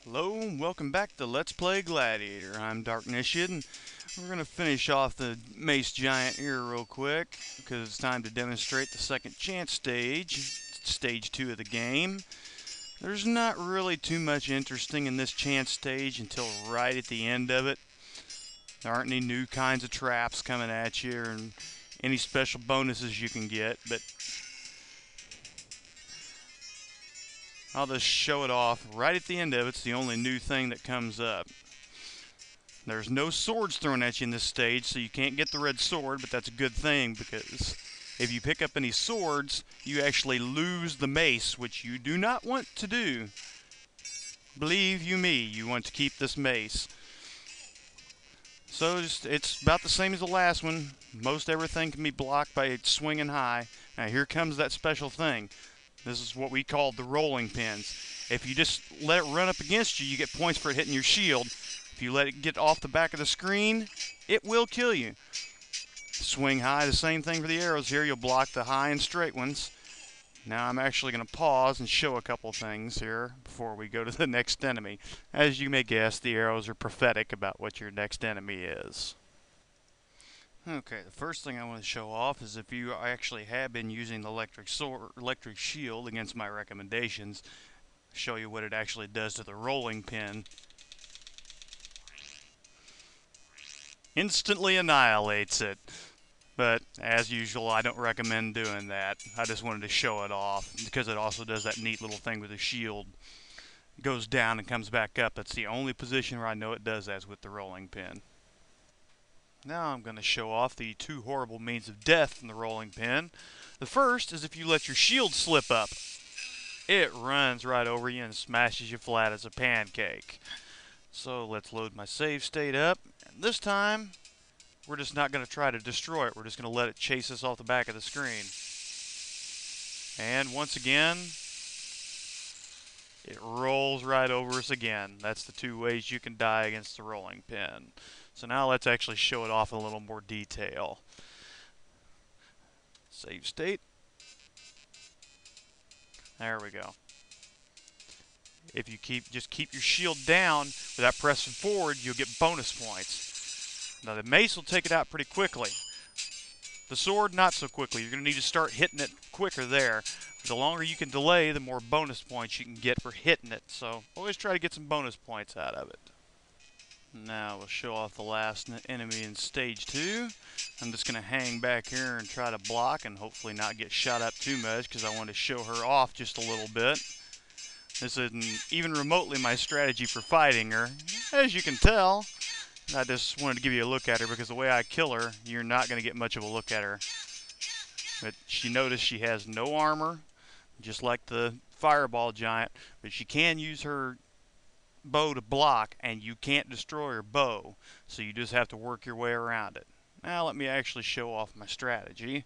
Hello and welcome back to Let's Play Gladiator. I'm Darknishid and we're going to finish off the Mace Giant here real quick because it's time to demonstrate the second chance stage, stage 2 of the game. There's not really too much interesting in this chance stage until right at the end of it. There aren't any new kinds of traps coming at you or any special bonuses you can get, but I'll just show it off right at the end of it. It's the only new thing that comes up. There's no swords thrown at you in this stage, so you can't get the red sword, but that's a good thing because if you pick up any swords, you actually lose the mace, which you do not want to do. Believe you me, you want to keep this mace. So it's about the same as the last one. Most everything can be blocked by swinging high. Now here comes that special thing. This is what we call the rolling pins. If you just let it run up against you, you get points for it hitting your shield. If you let it get off the back of the screen, it will kill you. Swing high, the same thing for the arrows here. You'll block the high and straight ones. Now I'm actually going to pause and show a couple things here before we go to the next enemy. As you may guess, the arrows are prophetic about what your next enemy is. Okay, the first thing I want to show off is if you actually have been using the electric shield against my recommendations, show you what it actually does to the rolling pin. Instantly annihilates it. But as usual, I don't recommend doing that. I just wanted to show it off because it also does that neat little thing with the shield. It goes down and comes back up. That's the only position where I know it does that with the rolling pin. Now I'm going to show off the two horrible means of death in the rolling pin. The first is if you let your shield slip up. It runs right over you and smashes you flat as a pancake. So let's load my save state up. And this time, we're just not going to try to destroy it. We're just going to let it chase us off the back of the screen. And once again, it rolls right over us again. That's the two ways you can die against the rolling pin. So now let's actually show it off in a little more detail. Save state. There we go. If you just keep your shield down without pressing forward, you'll get bonus points. Now the mace will take it out pretty quickly. The sword, not so quickly. You're going to need to start hitting it quicker there. The longer you can delay, the more bonus points you can get for hitting it. So always try to get some bonus points out of it. Now we'll show off the last enemy in stage 2. I'm just going to hang back here and try to block and hopefully not get shot up too much because I want to show her off just a little bit. This isn't even remotely my strategy for fighting her, as you can tell. I just wanted to give you a look at her because the way I kill her, you're not going to get much of a look at her. But noticed she has no armor, just like the fireball giant, but she can use her bow to block, and you can't destroy her bow, so you just have to work your way around it. Now let me actually show off my strategy.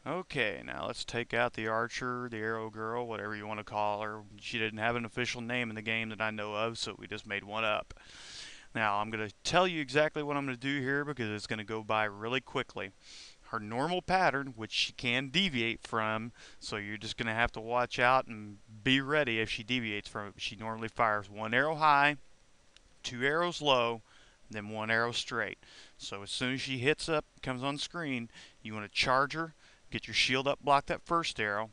Okay, now let's take out the archer, the arrow girl, whatever you want to call her. She didn't have an official name in the game that I know of, so we just made one up. Now I'm going to tell you exactly what I'm going to do here because it's going to go by really quickly. Her normal pattern, which she can deviate from, so you're just going to have to watch out and be ready if she deviates from it. She normally fires one arrow high, two arrows low, then one arrow straight. So as soon as she hits up, comes on screen, you want to charge her, get your shield up, block that first arrow,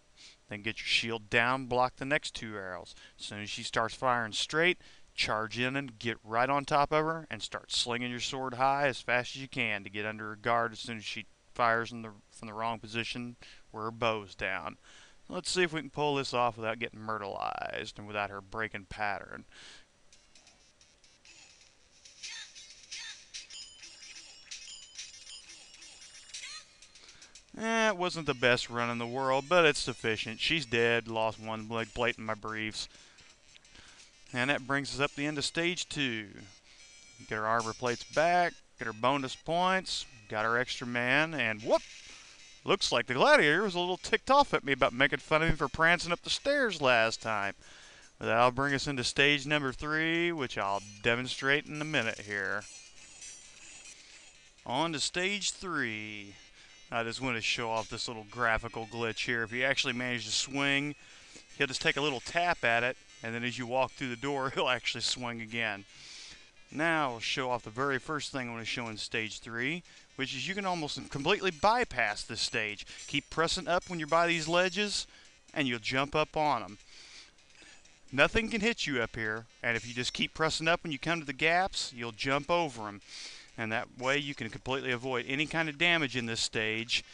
then get your shield down, block the next two arrows. As soon as she starts firing straight, charge in and get right on top of her and start slinging your sword high as fast as you can to get under her guard as soon as she fires from the wrong position where her bow's down. Let's see if we can pull this off without getting myrtleized and without her breaking pattern. It wasn't the best run in the world, but it's sufficient. She's dead, lost one leg plate in my briefs. And that brings us up the end of stage 2. Get her armor plates back, get her bonus points, got her extra man, and whoop! Looks like the Gladiator was a little ticked off at me about making fun of him for prancing up the stairs last time. But that'll bring us into stage number 3, which I'll demonstrate in a minute here. On to stage 3. I just want to show off this little graphical glitch here. If you actually manage to swing, he'll just take a little tap at it, and then as you walk through the door, he'll actually swing again. Now I'll show off the very first thing I want to show in Stage 3, which is you can almost completely bypass this stage. Keep pressing up when you're by these ledges, and you'll jump up on them. Nothing can hit you up here, and if you just keep pressing up when you come to the gaps, you'll jump over them. And that way you can completely avoid any kind of damage in this stage.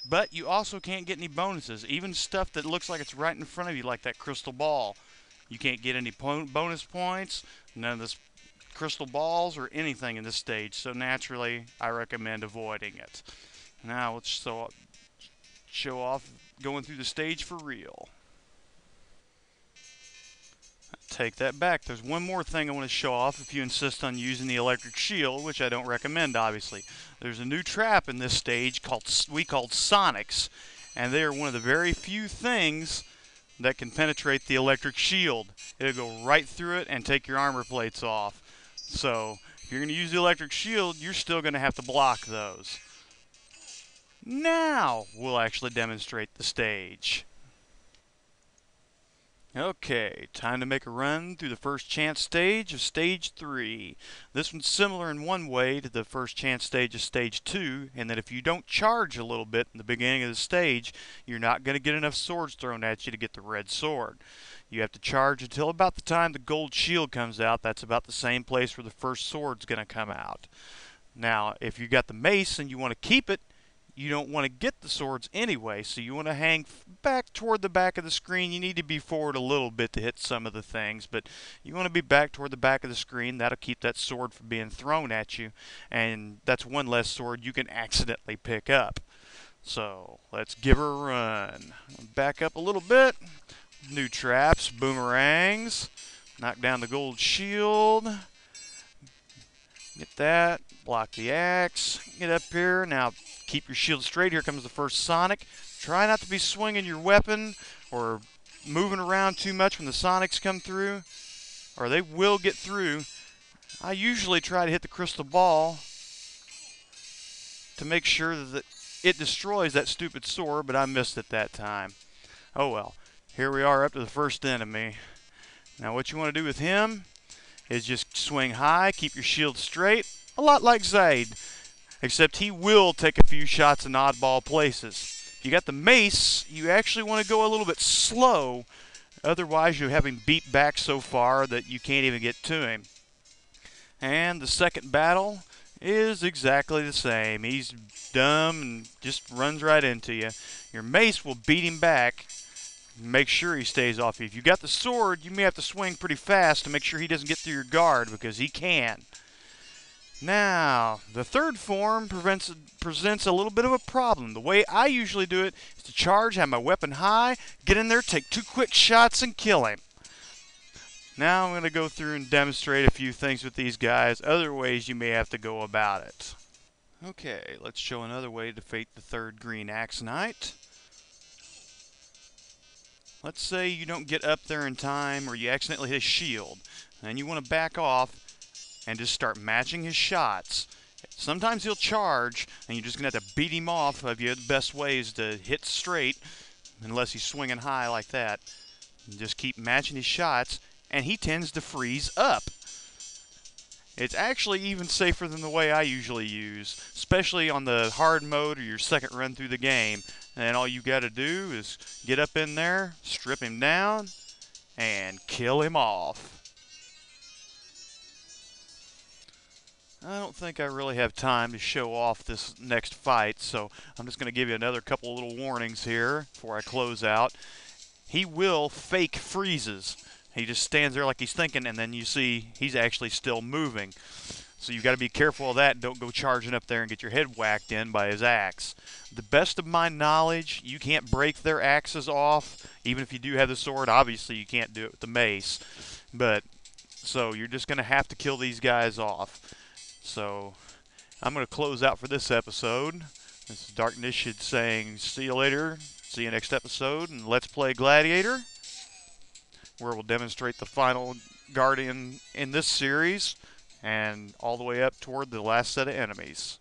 But you also can't get any bonuses, even stuff that looks like it's right in front of you, like that crystal ball. You can't get any bonus points, none of this crystal balls or anything in this stage, so naturally I recommend avoiding it. Now let's show off going through the stage for real. Take that back. There's one more thing I want to show off if you insist on using the electric shield, which I don't recommend, obviously. There's a new trap in this stage we called Sonics, and they are one of the very few things that can penetrate the electric shield. It'll go right through it and take your armor plates off. So if you're going to use the electric shield, you're still going to have to block those. Now we'll actually demonstrate the stage. Okay, time to make a run through the first chance stage of Stage 3. This one's similar in one way to the first chance stage of Stage 2, in that if you don't charge a little bit in the beginning of the stage, you're not going to get enough swords thrown at you to get the red sword. You have to charge until about the time the gold shield comes out. That's about the same place where the first sword's going to come out. Now, if you got the mace and you want to keep it, you don't want to get the swords anyway, so you want to hang back toward the back of the screen. You need to be forward a little bit to hit some of the things, but you want to be back toward the back of the screen. That'll keep that sword from being thrown at you, and that's one less sword you can accidentally pick up. So let's give her a run. Back up a little bit. New traps, boomerangs. Knock down the gold shield. Get that. Block the axe. Get up here. Now keep your shield straight. Here comes the first Sonic. Try not to be swinging your weapon or moving around too much when the Sonics come through, or they will get through. I usually try to hit the crystal ball to make sure that it destroys that stupid sword, but I missed it that time. Oh well. Here we are up to the first enemy. Now what you want to do with him is just swing high, keep your shield straight, a lot like Zaid. Except he will take a few shots in oddball places. If you got the mace, you actually want to go a little bit slow. Otherwise, you'll have him beat back so far that you can't even get to him. And the second battle is exactly the same. He's dumb and just runs right into you. Your mace will beat him back. Make sure he stays off you. If you got the sword, you may have to swing pretty fast to make sure he doesn't get through your guard, because he can. Now, the third form presents a little bit of a problem. The way I usually do it is to charge, have my weapon high, get in there, take 2 quick shots, and kill him. Now I'm going to go through and demonstrate a few things with these guys, other ways you may have to go about it. Okay, let's show another way to defeat the third green axe knight. Let's say you don't get up there in time, or you accidentally hit a shield, and you want to back off and just start matching his shots. Sometimes he'll charge, and you're just going to have to beat him off. The best way is to hit straight, unless he's swinging high like that. And just keep matching his shots, and he tends to freeze up. It's actually even safer than the way I usually use, especially on the hard mode or your second run through the game. And all you got to do is get up in there, strip him down, and kill him off. I don't think I really have time to show off this next fight, so I'm just going to give you another couple of little warnings here before I close out. He will fake freezes. He just stands there like he's thinking, and then you see he's actually still moving. So you've got to be careful of that. Don't go charging up there and get your head whacked in by his axe. The best of my knowledge, you can't break their axes off. Even if you do have the sword, obviously you can't do it with the mace. So you're just going to have to kill these guys off. So I'm going to close out for this episode. This is Darkness saying see you later. See you next episode. And let's play Gladiator, where we'll demonstrate the final guardian in this series and all the way up toward the last set of enemies.